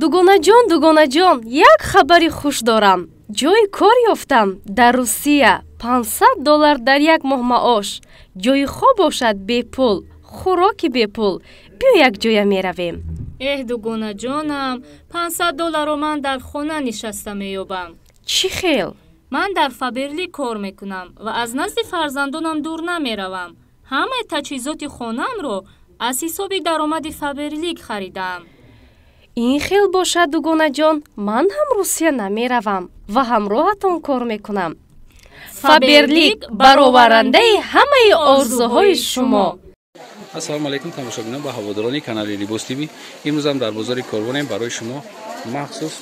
дугонаҷон, як хабари хуш дорам. ҷойи кор ёфтам дар Русия. $500 дар як моҳ маош. ҷойи хоб бошад бепул, хӯроки бепул. биё як ҷоя меравем. дугонаҷонам, $500 ман дар хона нишаста меёбам. чӣ хел? ман дар Фаберлик кор мекунам ва аз назди фарзандонам дур намеравам. ҳамаи таҷҳизоти хонаамро аз ҳисоби даромади Фаберлик харидам. ин хел бошад дугонаҷон, ман ҳам Русия намеравам ва ҳамроҳатон кор мекунам. Фаберлик бароварандаи ҳамаи орзуҳои шумо. ассалому алайкум тамошобинон ва ҳаводорони канали Либос ТВ. имрӯзам дар бозори Корвонем барои шумо махсус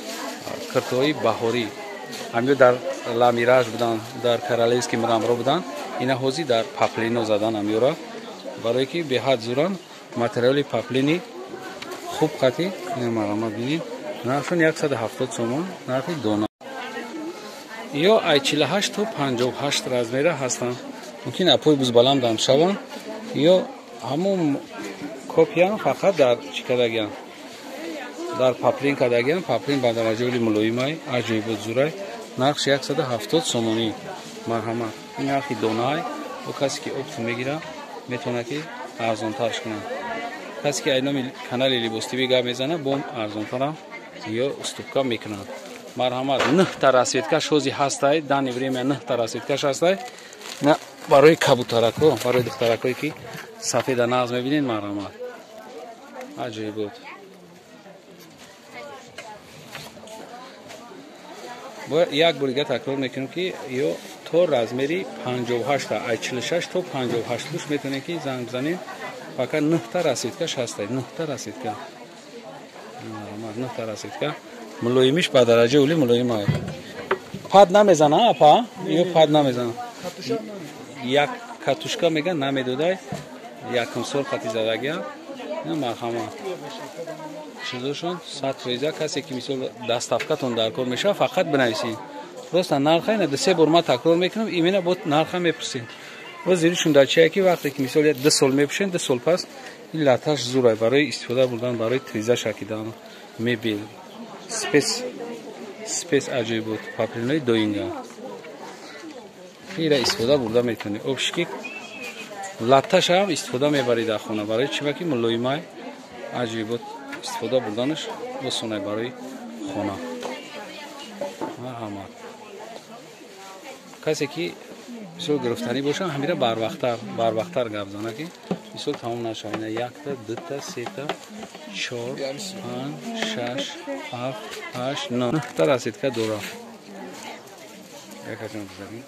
киртоҳои баҳорӣ ҳамё дар Ламираж будан, дар Королевский Мраморо будан, ина ҳозир дар паплино задан ҳамёра барое ки беҳад зуран. материали паплини хуб қати ина марҳамат бинед. нархшон 170 сомон, нархи дона. ё ай 48 то 58 размера ҳастанд. мумкин апои бузбаландам шаванд ё ҳамон копиян фақат дар чӣ кардагиан дар паплин кардагиан. паплин ба дараҷаи мулоимай аҷоибот зурай. нархш 170 сомонӣ. марҳамат. ин нархи донай. бо касе ки оптум мегира метавона ки арзонтарш кунад. касе ки айноми канали Либос ТВ гап мезана бом арзонтарам ё уступка мекунад. марҳамат. 9 расветкаш ҳозир ҳастай. дани время 9 расветкаш ҳастай. на барои кабутарако, барои духтаракое ки сафеда нағз мебинед. марҳамат. аҷоибот. бо як борига такрор мекунем ки ё то размери 58 ай 46 то 58 буш метавонем ки занг бизанем. фақат 9 расветкаш ҳастай. 9 расветка. марҳамат. 9 расветка. мулоимиш ба дараҷаи ули мулоим ай. пад намезана апа? ё пад намезана. як катушка меган намедодай. якум сол қати задагия. ин марҳамат. чизошон сатфоиза касе ки мисол даставкатон дар кор меша фақат бинависед. просто нарха ина 2 бор ма такрор мекунам. имена бо нарха мепурсед. ва зиришон дар чия ки вақте ки мисол 2 сол мепушен, 2 сол пас ин латаш зурай барои истифода бурдан, барои триза шакидан мебел. спес аҷоибот. паплинои доинга. ира истифода бурда метавонед. обшики латаш ҳам истифода мебаред дар хона барои чива ки мулоимай аҷоибот истифода бурданаш осонай барои хона. марҳамат. касе ки мисол гирифтанӣ бошад ҳамира барвақттар гап зана ки мисол тамом нашавад. ина 1 та 2 та 3 та 4 5 6 7 8 9 та расидка дора. якачон бизанем.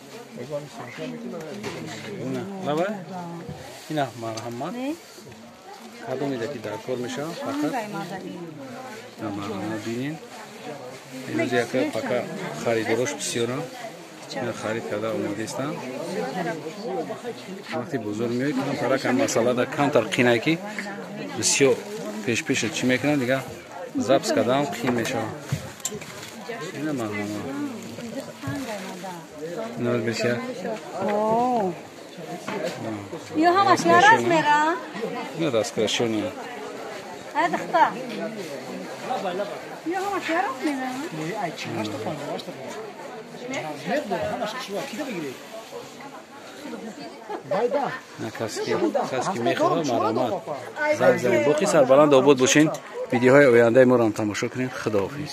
баба ина марҳамат. ҳадомида ки дар кор мешавад фақат марҳамат бинед. имрӯз яка фақат харидорош бисёрам. ина харид карда омодаистанд. вақти бозор меоед камтарак масъалада камтар қинай ки бисёр пешпеша чӣ мекунад дига забз кардам қин мешавад. ина марҳамат. ина бисёр Yo hamash yaraz mera. ина раскрашёни. Адахта. Yo hamash yaraz mera. Ay chiqash to fandosh to. Razmedlo hamash shua kida bigire. Bayda. на каски мехоҳад марҳамат. занг занг. боқи сарбаланд обод бошен. видеоҳои ояндаи моро ҳам тамошо кунед. худоҳофиз.